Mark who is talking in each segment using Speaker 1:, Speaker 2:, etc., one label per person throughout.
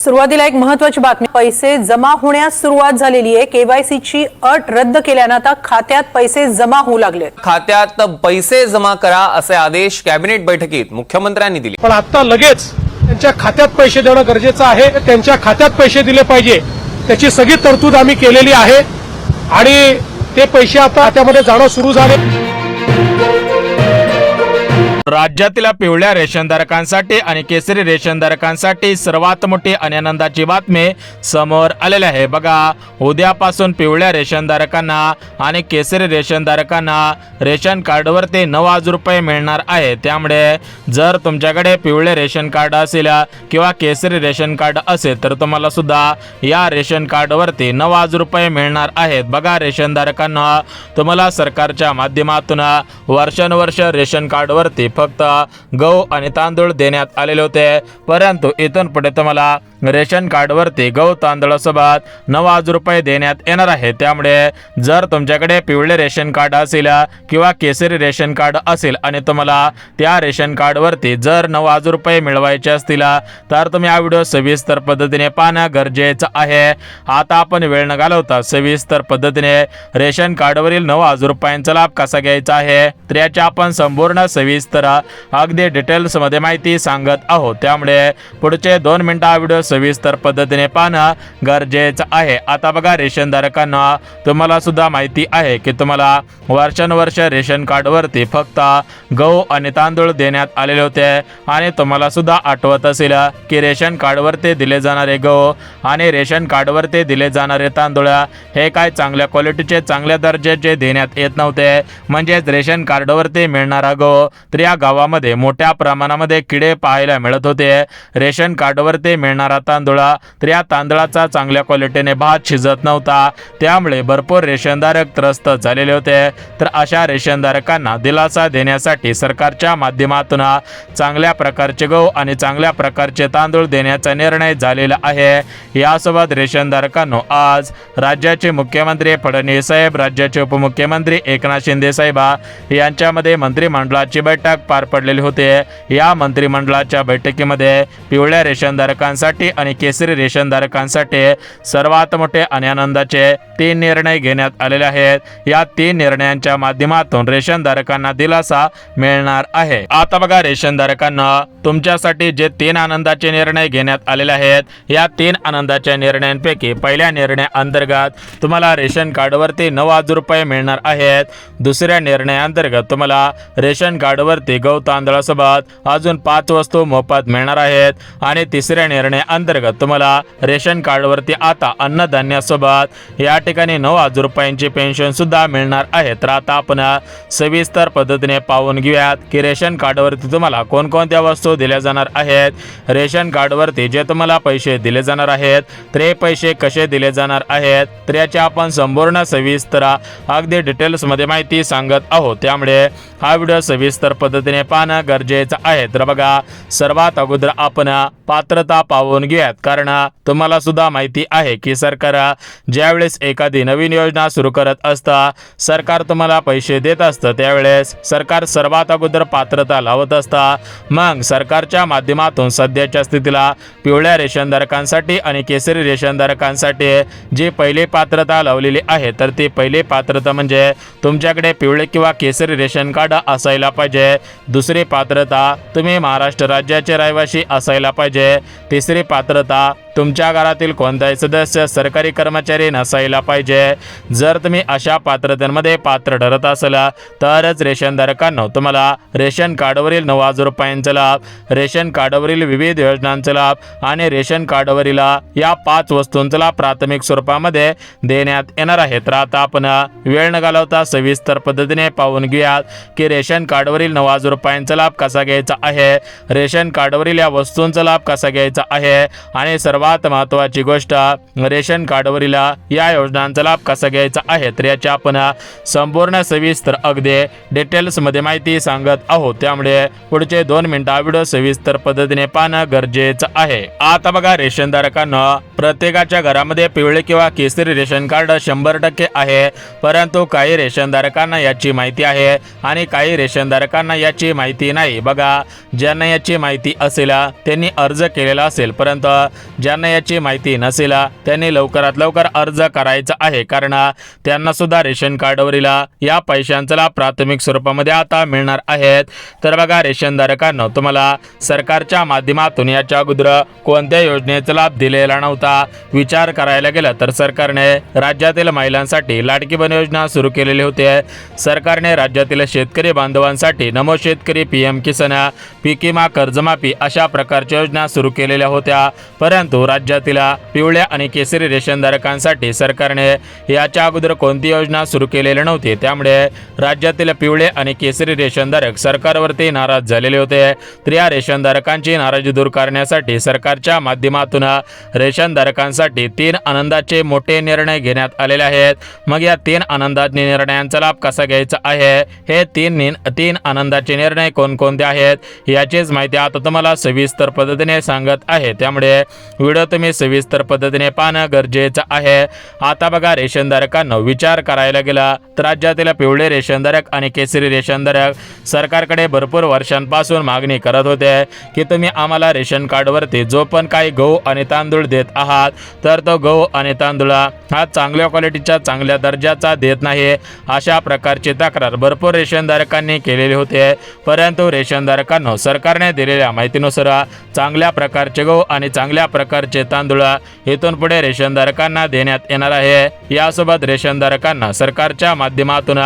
Speaker 1: सुरुवातीला एक महत्त्वाची बातमी, पैसे जमा होण्यास सुरुवात झालेली आहे। केवायसीची अट रद्द केल्याने आता खात्यात पैसे जमा होऊ लागले।
Speaker 2: खात्यात पैसे जमा करा असे आदेश कॅबिनेट बैठकीत मुख्यमंत्र्यांनी दिले।
Speaker 3: पण आता लगेच त्यांच्या खात्यात पैसे देणं गरजेचं आहे। त्यांच्या खात्यात पैसे दिले पाहिजे, त्याची सगळी तरतूद आम्ही केलेली आहे आणि ते पैसे आता खात्यामध्ये जाणं सुरू झाले।
Speaker 4: राज्यातील पिवळ्या रेशनधारकांसाठी आणि केसरी रेशनधारकांसाठी सर्वात मोठी आणि आनंदाची बातमी समोर आलेली आहे। बघा, उद्यापासून पिवळ्या रेशनधारकांना आणि केसरी रेशनधारकांना रेशन कार्डवर ते 9,000 रुपये मिळणार आहे। त्यामुळे जर तुमच्याकडे पिवळे रेशन कार्ड असेल किंवा केसरी रेशन कार्ड असेल तर तुम्हाला सुद्धा या रेशन कार्डवरती 9,000 रुपये मिळणार आहेत। बघा, रेशनधारकांना तुम्हाला सरकारच्या माध्यमातून वर्षानुवर्ष रेशन कार्डवरती फक्त गहू आणि तांदूळ देण्यात आलेले होते, परंतु इथून पुढे तुम्हाला रेशन कार्डवरती गहू तांदळासोबत 9,000 रुपये देण्यात येणार आहे। त्यामुळे जर तुमच्याकडे पिवळे रेशन कार्ड असेल किंवा केसरी रेशन कार्ड असेल आणि तुम्हाला त्या रेशन कार्डवरती जर 9,000 रुपये मिळवायचे असतील तर तुम्ही हा व्हिडिओ सविस्तर पद्धतीने पाहणं गरजेचं आहे। आता आपण वेळ न घालवता सविस्तर पद्धतीने रेशन कार्डवरील 9,000 रुपयांचा लाभ कसा घ्यायचा आहे तर याची आपण संपूर्ण सविस्तर अगदी डिटेल्स मध्ये माहिती सांगत आहोत। त्यामुळे पुढचे 2 मिनिटं हा व्हिडिओ सविस्तर पद्धतीने पाहणं गरजेचं आहे। आता बघा, रेशनधारकांना तुम्हाला सुद्धा माहिती आहे की तुम्हाला वर्षानुवर्ष रेशन कार्डवरती फक्त गहू आणि तांदूळ देण्यात आलेले होते आणि तुम्हाला सुद्धा आठवत असेल की रेशन कार्डवरती दिले जाणारे गहू आणि रेशन कार्डवरती दिले जाणारे तांदूळ हे काय चांगल्या क्वालिटीचे चांगल्या दर्जाचे देण्यात येत नव्हते। म्हणजेच रेशन कार्डवरती मिळणारा गहू तर या गावामध्ये मोठ्या प्रमाणामध्ये किडे पाहायला मिळत होते। रेशन कार्डवरती मिळणारा तांदूळ तर या तांदळाचा चांगल्या क्वालिटीने भात शिजत नव्हता, त्यामुळे भरपूर रेशनधारक त्रस्त झालेले होते। तर अशा रेशनधारकांना दिलासा देण्यासाठी सरकारच्या माध्यमातून चांगल्या प्रकारचे गहू आणि चांगल्या प्रकारचे तांदूळ देण्याचा निर्णय झालेला आहे। यासोबत रेशनधारकांनो, आज राज्याचे मुख्यमंत्री फडणवीस साहेब, राज्याचे उपमुख्यमंत्री एकनाथ शिंदे साहेब यांच्यामध्ये मंत्रिमंडळाची बैठक पार पडलेली होती। या मंत्रिमंडळाच्या बैठकीमध्ये पिवळ्या रेशनधारकांसाठी आणि केसरी रेशनधारकांसाठी सर्वात मोठे आणि आनंदाचे 3 निर्णय घेण्यात आलेले आहेत। या 3 निर्णयांच्या माध्यमातून रेशनधारकांना दिलासा मिळणार आहे। आता बघा, रेशनधारकांना तुमच्यासाठी जे 3 आनंदाचे निर्णय घेण्यात आलेले आहेत, या 3 आनंदाच्या निर्णयांपैकी पहिल्या निर्णय अंतर्गत तुम्हाला रेशन कार्डवरती 9,000 रुपये मिळणार आहेत। दुसऱ्या निर्णयाअंतर्गत तुम्हाला रेशन कार्डवरती गहू तांदळासोबत अजून 5 वस्तू मोफत मिळणार आहेत आणि तिसऱ्या निर्णय अंतर्गत तुम्हाला रेशन कार्डवरती आता अन्नधान्यासोबत या ठिकाणी 9,000 रुपयांची पेन्शन सुद्धा मिळणार आहे। तर आता आपण सविस्तर पद्धतीने पाहून घेऊयात की रेशन कार्डवरती तुम्हाला कोणकोणत्या वस्तू दिल्या जाणार आहेत। रेशन कार्डवरती जे तुम्हाला पैसे दिले जाणार आहेत तर हे पैसे कसे दिले जाणार आहेत तर याची आपण संपूर्ण सविस्तर अगदी डिटेल्स मध्ये माहिती सांगत आहोत। त्यामुळे हा व्हिडिओ सविस्तर पद्धतीने पाहणं गरजेचं आहे। तर बघा, सर्वात अगोदर आपण पात्रता पाहून घेऊयात, कारण तुम्हाला सुद्धा माहिती आहे की सरकार ज्यावेळेस एखादी नवीन योजना सुरू करत असतं, सरकार तुम्हाला पैसे देत असतं, त्यावेळेस सरकार सर्वात अगोदर पात्रता लावत असतं। मग सरकारच्या माध्यमातून सध्याच्या स्थितीला पिवळ्या रेशनधारकांसाठी आणि केसरी रेशनधारकांसाठी जी पहिली पात्रता लावलेली आहे तर ती पहिली पात्रता म्हणजे तुमच्याकडे पिवळे किंवा केसरी रेशन कार्ड असायला पाहिजे। दुसरी पात्रता तुम्ही महाराष्ट्र राज्याचे रहिवासी असायला पाहिजे। तिसरी पात्रता तुमच्या घरातील कोणताही सदस्य सरकारी कर्मचारी नसायला पाहिजे। जर तुम्ही अशा पात्रतेमध्ये पात्र ठरत असाल तरच रेशनधारकांना तुम्हाला रेशन कार्डवरील 9,000 रुपयांचा लाभ, रेशन कार्डवरील विविध योजनांचा लाभ आणि रेशन कार्डवरील या 5 वस्तूंचा लाभ प्राथमिक स्वरूपामध्ये देण्यात येणार आहे। तर आता आपण वेळ न घालवता सविस्तर पद्धतीने पाहून घेऊयात की रेशन कार्डवरील 9,000 रुपयांचा लाभ कसा घ्यायचा आहे, रेशन कार्डवरील या वस्तूंचा लाभ कसा घ्यायचा आहे आणि सर्वात महत्त्वाची गोष्ट, रेशन कार्डवरील या योजनांचा लाभ कसा घ्यायचा आहे तर याची आपण संपूर्ण सविस्तर अगदी डिटेल्स मध्ये माहिती सांगत आहोत। त्यामुळे पुढचे 2 मिनिटं व्हिडिओ सविस्तर पद्धतीने पाहणं गरजेचं आहे। आता बघा, रेशनधारकांना प्रत्येकाच्या घरामध्ये पिवळे किंवा केसरी रेशन कार्ड 100% आहे, परंतु काही रेशनधारकांना याची माहिती आहे आणि काही रेशनधारकांना याची माहिती नाही। बघा, ज्यांना याची माहिती असेल त्यांनी अर्ज केलेला असेल, परंतु ज्यांना याची माहिती नसेल त्यांनी लवकरात लवकर अर्ज करायचा आहे, कारण त्यांना सुद्धा रेशन कार्डवरील या पैशांचा लाभ प्राथमिक स्वरूपामध्ये आता मिळणार आहेत. तर बघा रेशनधारकांनो, तुम्हाला सरकारच्या माध्यमातून याच्या अगोदर कोणत्या योजनेचा लाभ दिलेला नव्हता. विचार करायला गेला तर सरकारने राज्यातील महिलांसाठी लाडकी बहीण योजना सुरू केलेली होती. सरकारने राज्यातील शेतकरी बांधवांसाठी नमो शेतकरी, PM किसान, पीक विमा, कर्जमाफी अशा प्रकारच्या योजना सुरू केलेल्या होत्या. परंतु राज्यातील पिवळ्या आणि केसरी रेशनधारकांसाठी सरकारने याच्या अगोदर कोणती योजना सुरू केलेली नव्हती. त्यामुळे राज्यातील पिवळे आणि केसरी रेशनधारक सरकारवरती नाराज झालेले होते. तर या रेशनधारकांची नाराजी दूर करण्यासाठी सरकारच्या माध्यमातून रेशनधारकांसाठी 3 आनंदाचे मोठे निर्णय घेण्यात आलेले आहेत. मग या 3 आनंदाच्या निर्णयांचा लाभ कसा घ्यायचा आहे, हे 3 आनंदाचे निर्णय कोणकोणते आहेत याचीच माहिती आता तुम्हाला सविस्तर पद्धतीने सांगत आहे. त्यामुळे व्हिडिओ तुम्ही सविस्तर पद्धतीने पाहणं गरजेचं आहे. आता बघा रेशनधारकांना विचार करायला गेला तर राज्यातील पिवळे रेशनधारक आणि केसरी रेशनधारक सरकारकडे भरपूर वर्षांपासून मागणी करत होते की तुम्ही आम्हाला रेशन कार्डवरती जो पण काही गहू आणि तांदूळ देत आहात तर तो गहू आणि तांदूळ हा चांगल्या क्वालिटीचा, चांगल्या दर्जाचा देत नाही, अशा प्रकारची तक्रार भरपूर रेशनधारकांनी केलेली होते. परंतु रेशनधारकांना सरकारने दिलेल्या माहितीनुसार चांगल्या प्रकारचे गहू आणि चांगल्या प्रकारचे तांदूळ इथून पुढे रेशनधारकांना देण्यात येणार आहे. यासोबत रेशनधारकांना सरकारच्या माध्यमातून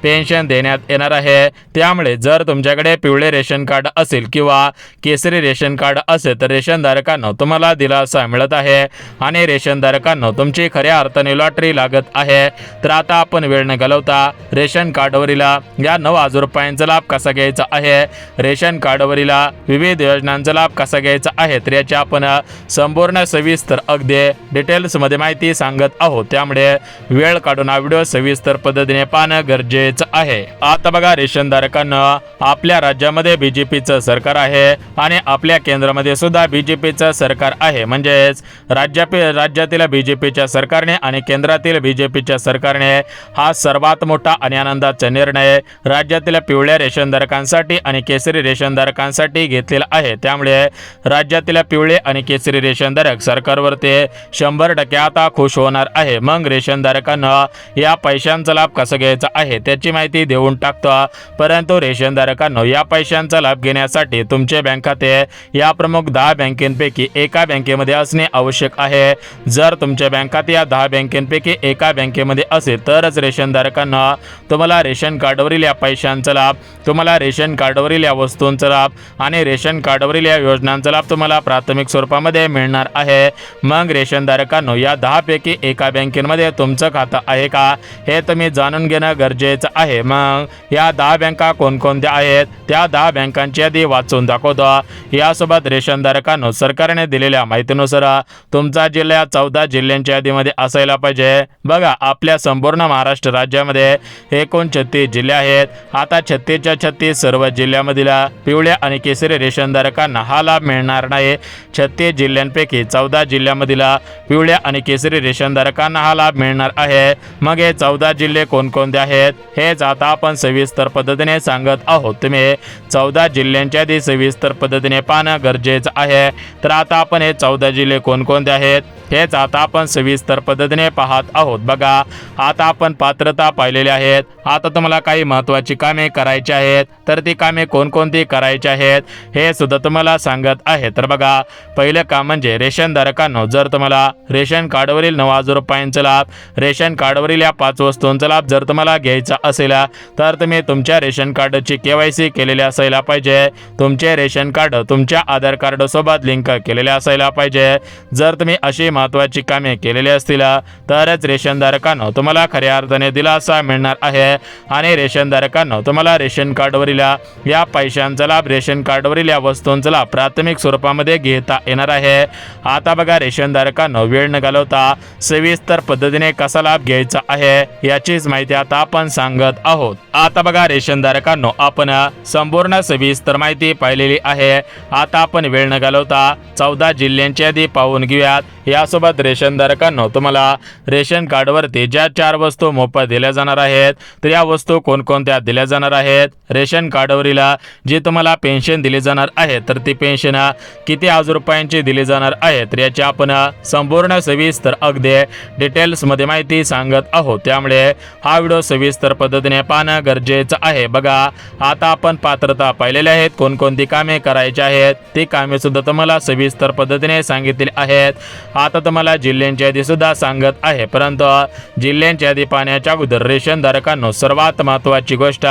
Speaker 4: पेन्शन देण्यात येणार आहे. त्यामुळे जर तुमच्याकडे पिवळे रेशन कार्ड असेल किंवा केसरी रेशन कार्ड असेल तर रेशनधारकांना तुम्हाला दिलासा मिळत आहे आणि रेशनधारकांना तुमची खऱ्या अर्थाने लॉटरी लागत आहे. तर आता आपण वेळ न घालवता रेशन कार्डवरील या 9,000 रुपयांचा लाभ कसा घ्यायचा आहे, रेशन कार्डवरील विविध योजनांचा लाभ कसा घ्यायचा आहे, तर याची आपण संपूर्ण सविस्तर अगदी डिटेल्समध्ये माहिती सांगत आहोत. त्यामुळे वेळ काढून हा व्हिडिओ सविस्तर पद्धतीने पाहणं गरजेचं आहे. आता बघा रेशनधारकांना, आपल्या राज्यामध्ये BJPचं सरकार आहे आणि आपल्या केंद्रामध्ये सुद्धा BJPचं सरकार आहे. म्हणजेच राज्यातील BJPच्या सरकारने आणि केंद्रातील BJPच्या सरकारने हा सर्वात मोठा आणि आनंदाचा निर्णय राज्यातील पिवळ्या रेशनधारकांसाठी आणि केसरी रेशनधारकांसाठी घेतलेला आहे. त्यामुळे राज्यातील पिवळे आणि केसरी रेशनधारक सरकारवरती 100% आता खुश होणार आहे. मग रेशनधारकांना या पैशांचा लाभ कसा घ्यायचा आहे त्याची माहिती देऊन टाकतो. परंतु रेशनधारकांना या पैशांचा लाभ घेण्यासाठी तुमचे बँक खाते या प्रमुख 10 बँकेपैकी एका बँकेमध्ये असणे आवश्यक आहे. जर तुमचे बँक खाते या 10 बँकेपैकी एका बँकेमध्ये असेल तरच रेशनधारकांना तुम्हाला रेशन कार्डवरील या पैशांचा लाभ, तुम्हाला रेशन कार्डवरील या वस्तूंचा लाभ आणि रेशन कार्डवरील या योजनांचा लाभ तुम्हाला प्राथमिक स्वरूपामध्ये मिळणार आहे. मग रेशनधारकांना या 10 पैकी एका बँकेमध्ये तुमचं खातं आहे का हे तुम्ही जाणून घेणं गरजेचं आहे. मग या 10 बँका कोणकोणत्या आहेत त्या 10 बँकांची यादी वाचून दाखवतो. यासोबत रेशनधारकांना सरकारने दिलेल्या माहितीनुसार तुमचा जिल्हा 14 जिल्ह्यांच्या यादीमध्ये असायला पाहिजे. बघा आपल्या संपूर्ण महाराष्ट्र राज्यामध्ये एकूण 36 जिल्हे आहेत. आता 36च्या 36 सर्व जिल्ह्यामधील पिवळ्या आणि केसरी रेशनधारकांना हा लाभ मिळणार नाही. 36 जिल्ह्यांपैकी 14 जिल्ह्यामधील पिवळ्या आणि केसरी रेशनधारकांना हा लाभ मिळणार आहे. मग हे 14 जिल्हे कोणकोणते आहेत हेच आता आपण सविस्तर पद्धतीने सांगत आहोत. तुम्ही 14 जिल्ह्यांच्या आधी सविस्तर पद्धतीने पाहणं गरजेचं आहे. तर आता आपण हे 14 जिल्हे कोणकोणते आहेत हेच आता आपण सविस्तर पद्धतीने पाहत आहोत. बघा आता आपण पात्रता पाहिलेली आहेत. आता तुम्हाला काही महत्त्वाची कामे करायची आहेत तर ती कामे कोणकोणती करायची आहेत हे सुद्धा तुम्हाला सांगत आहे. तर बघा पहिलं काम म्हणजे रेशनधारकांना जर तुम्हाला रेशन कार्डवरील 9,000 रुपयांचा लाभ, रेशन कार्डवरील या 5 वस्तूंचा लाभ जर तुम्हाला घ्यायचा असेल तर तुम्ही तुमच्या रेशन कार्डची KYC केलेली असायला पाहिजे. तुमचे रेशन कार्ड तुमच्या आधार कार्ड सोबत लिंक केलेले असायला पाहिजे. जर तुम्ही अशी महत्त्वाची कामे केलेली असतील तरच रेशनधारकांना तुम्हाला खऱ्या अर्थाने दिलासा मिळणार आहे आणि रेशनधारकांना तुम्हाला रेशन कार्डवरील या पैशांचा लाभ, रेशन कार्डवरील या वस्तूंचा लाभ प्राथमिक स्वरूपामध्ये घेता येणार आहे. आता बघा रेशनधारकांना वेळ न घालवता सविस्तर पद्धतीने कसा लाभ घ्यायचा आहे याचीच माहिती आता आपण सांगत आहोत. आता बघा रेशनधारकांना आपण संपूर्ण सविस्तर माहिती पाहिलेली आहे. आता आपण वेळ न घालवता 14 जिल्ह्यांची यादी पाहून घेऊयात. यासोबत रेशनधारकांनो तुम्हाला रेशन कार्डवरती ज्या 4 वस्तू मोफत दिल्या जाणार आहेत तर या वस्तू कोणकोणत्या दिल्या जाणार आहेत, रेशन कार्डवरील जी तुम्हाला पेन्शन दिली जाणार आहे तर ती पेन्शन किती हजार रुपयांची दिली जाणार आहे तर याची आपण संपूर्ण सविस्तर अगदी डिटेल्समध्ये माहिती सांगत आहोत। त्यामुळे हा व्हिडिओ सविस्तर पद्धतीने पाहणं गरजेचं आहे। बघा आता आपण पात्रता पाहिलेली आहेत, कोणकोणती कामे करायची आहेत ती कामे सुद्धा तुम्हाला सविस्तर पद्धतीने सांगितलेली आहेत। आता तुम्हाला जिल्ह्यांची यादी सुद्धा सांगत आहे, परंतु जिल्ह्यांची यादी पाहण्याच्या अगोदर रेशनधारकांनो सर्वात महत्त्वाची गोष्ट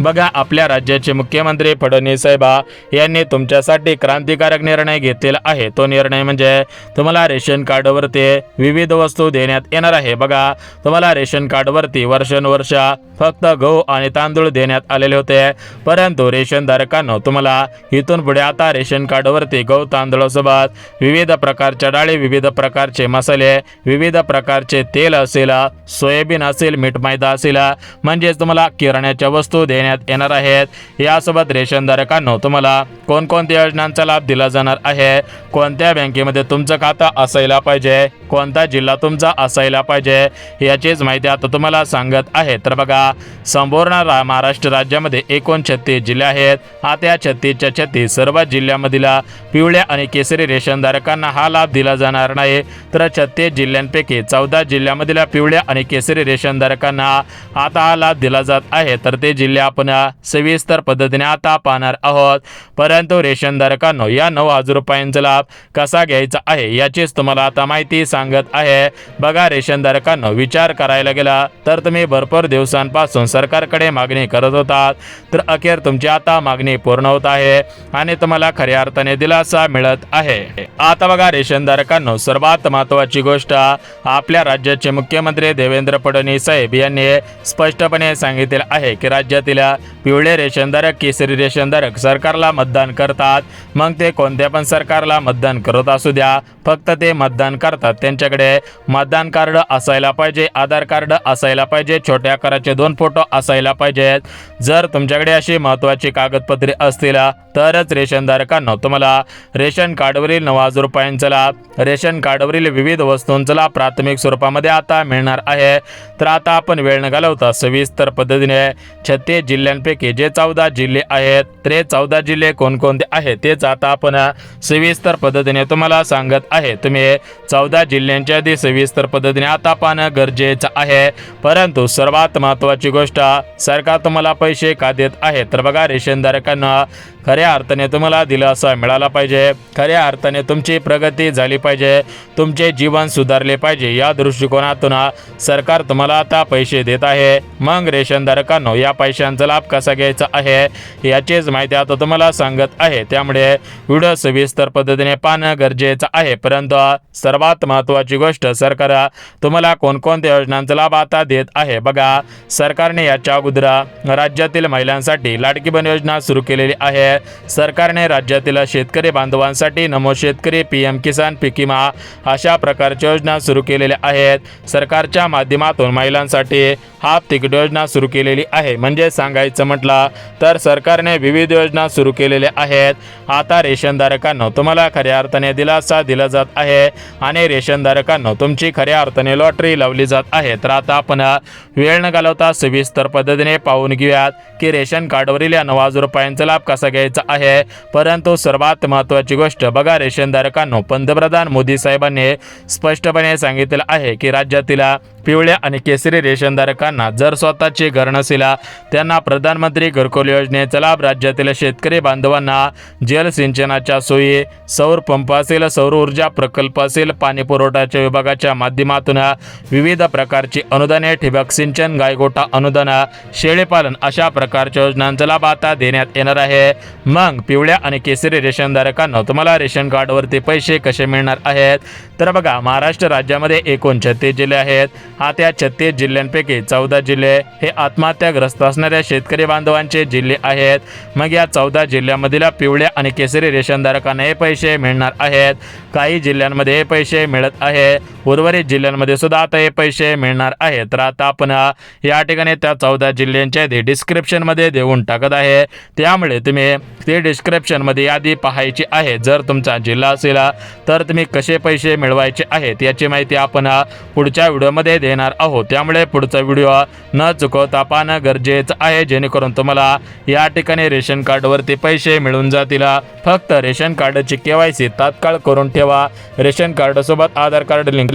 Speaker 4: बघा, आपल्या राज्याचे मुख्यमंत्री फडणवीस साहेब यांनी तुमच्यासाठी क्रांतिकारक निर्णय घेतलेला आहे। तो निर्णय म्हणजे तुम्हाला रेशन कार्डवरती विविध वस्तू देण्यात येणार आहे। बघा तुम्हाला रेशन कार्डवरती वर्षानुवर्ष फक्त गहू आणि तांदूळ देण्यात आलेले होते, परंतु रेशनधारकांनो तुम्हाला इथून पुढे आता रेशन कार्डवरती गहू तांदूळासोबत विविध प्रकारच्या डाळी, विविध प्रकारचे मसाले, विविध प्रकारचे तेल असेल, सोयाबीन असेल, मीठ मैदा असेल, म्हणजेच तुम्हाला किराण्याच्या वस्तू देण्यात येणार आहेत। यासोबत रेशनधारकांनो तुम्हाला कोणकोणत्या योजनांचा लाभ दिला जाणार आहे, कोणत्या बँकेमध्ये तुमचं खातं असायला पाहिजे, कोणता जिल्हा तुमचा असायला पाहिजे याचीच माहिती आता तुम्हाला सांगत आहे। तर बघा संपूर्ण महाराष्ट्र राज्यामध्ये एकूण 36 जिल्हे आहेत। आता या 36च्या 36 सर्व जिल्ह्यामधील पिवळ्या आणि केसरी रेशनधारकांना हा लाभ दिला जाणार नाही, तर 36 जिल्ह्यांपैकी 14 जिल्ह्यामधील पिवळ्या आणि केसरी रेशनधारकांना आता हा लाभ दिला जात आहे। तर ते जिल्हे आपण सविस्तर पद्धतीने आता पाहणार आहोत। परंतु रेशनधारकांनो या 9,000 रुपयांचा लाभ कसा घ्यायचा आहे याचीच तुम्हाला आता माहिती सांगत आहे। बघा रेशनधारकांनो विचार करायला गेला तर तुम्ही भरपूर दिवसांपासून सरकारकडे मागणी करत होतात, तर अखेर तुमची आता मागणी पूर्ण होत आहे आणि तुम्हाला खऱ्या अर्थाने दिलासा मिळत आहे। आता बघा रेशनधारकांनो सर्वात महत्त्वाची गोष्ट आपल्या राज्याचे मुख्यमंत्री देवेंद्र फडणवीस साहेब यांनी स्पष्टपणे सांगितले आहे की राज्यातील पिवळे रेशनधारक, केसरी रेशनधारक सरकारला मतदान करतात, मग ते कोणत्या पण सरकारला मतदान करत असू द्या, फक्त ते मतदान करतात त्यांच्याकडे मतदान कार्ड असायला पाहिजे, आधार कार्ड असायला पाहिजे, छोट्या आकाराचे 2 फोटो असायला पाहिजेत। जर तुमच्याकडे अशी महत्त्वाची कागदपत्रे असतील तरच रेशनधारकांना तुम्हाला रेशन कार्डवरील 9,000 रुपयांचा लाभ, रेशन कार्डवरील विविध वस्तूंचा लाभ प्राथमिक स्वरूपामध्ये आता मिळणार आहे। तर आता आपण वेळ न घालवता सविस्तर पद्धतीने 36 जिल्ह्यांपैकी जे 14 जिल्हे आहेत ते 14 जिल्हे कोणकोणते आहेत तेच आता आपण सविस्तर पद्धतीने तुम्हाला सांगत आहे। तुम्ही 14 जिल्ह्यांच्या यादी सविस्तर पद्धतीने आता पाहणं गरजेचं आहे। परंतु सर्वात महत्त्वाची गोष्ट सरकार तुम्हाला पैसे का देत आहे, तर बघा रेशनधारकांना खऱ्या अर्थाने तुम्हाला दिलासा मिळाला पाहिजे, खऱ्या अर्थाने तुमची प्रगती झाली पाहिजे, तुमचे जीवन सुधारले पाहिजे या दृष्टिकोनातून सरकार तुम्हाला आता पैसे देत आहे। मग रेशनधारकांनो या पैशांचा लाभ कसा घ्यायचा आहे याचीच माहिती आता तुम्हाला सांगत आहे। त्यामुळे व्हिडिओ सविस्तर पद्धतीने पाहणं गरजेचं आहे। परंतु सर्वात महत्त्वाची गोष्ट सरकार तुम्हाला कोणकोणत्या योजनांचा लाभ आता देत आहे। बघा सरकारने याच्या अगोदर राज्यातील महिलांसाठी लाडकी बहीण योजना सुरू केलेली आहे। सरकारने राज्यातील शेतकरी बांधवांसाठी नमो शेतकरी, PM किसान, पीक विमा अशा प्रकारच्या योजना सुरू केलेल्या आहेत। सरकारच्या माध्यमातून महिलांसाठी हाफ तिकीट योजना सुरू केलेली आहे। म्हणजे सांगायचं म्हटलं तर सरकारने विविध योजना सुरू केलेल्या आहेत। आता रेशनधारकांना तुम्हाला खऱ्या अर्थाने दिलासा दिला जात आहे आणि रेशनधारकांना तुमची खऱ्या अर्थाने लॉटरी लावली जात आहे। तर आता आपण वेळ न घालवता सविस्तर पद्धतीने पाहून घेऊयात की रेशन कार्डवरील 9,000 रुपयांचा लाभ कसा घ्यायचा आहे। परंतु सर्वात महत्त्वाची गोष्ट बघा रेशनधारकांना पंतप्रधान मोदी साहेबांनी स्पष्टपणे सांगितले आहे की राज्यातील पिवळ्या आणि केसरी रेशनधारकांना जर स्वतःचे घर नसेल त्यांना प्रधानमंत्री घरकुल योजनेचा लाभ राज्यातील शेतकरी बांधवांना जलसिंचनाच्या सोयी, सौर पंप असेल, सौर ऊर्जा प्रकल्प असेल, पाणी पुरवठ्याच्या विभागाच्या माध्यमातून विविध प्रकारची अनुदाने, ठिबक सिंचन, गायगोठा अनुदान, शेळीपालन अशा प्रकारच्या योजनांचा लाभ आता देण्यात येणार आहे। मग पिवळ्या आणि केसरी रेशनधारकांना तुम्हाला रेशन कार्डवरती पैसे कसे मिळणार आहेत, तर बघा महाराष्ट्र राज्यामध्ये एकूण 36 जिल्हे आहेत हा त्या 36 जिल्ह्यांपैकी 14 जिल्हे हे आत्महत्याग्रस्त असणाऱ्या शेतकरी बांधवांचे जिल्हे आहेत. मग या 14 जिल्ह्यामधील पिवळ्या आणि केसरी रेशनधारकांना हे पैसे मिळणार आहेत. काही जिल्ह्यांमध्ये हे पैसे मिळत आहे, उर्वरित जिल्ह्यांमध्ये सुद्धा आता हे पैसे मिळणार आहेत. तर आता आपण या ठिकाणी त्या 14 जिल्ह्यांच्या डिस्क्रिप्शन मध्ये देऊन टाकत आहे, त्यामुळे तुम्ही ते डिस्क्रिप्शन मध्ये यादी पाहायची आहे. जर तुमचा जिल्हा असेल तर तुम्ही कसे पैसे मिळवायचे आहेत याची माहिती आपण पुढच्या व्हिडिओमध्ये देणार आहोत. त्यामुळे पुढचा व्हिडिओ न चुकवता पाहणं गरजेचं आहे, जेणेकरून तुम्हाला या ठिकाणी रेशन कार्डवरती पैसे मिळून जातील. फक्त रेशन कार्डची KYC तात्काळ करून ठेवा. रेशन कार्ड सोबत आधार कार्ड लिंक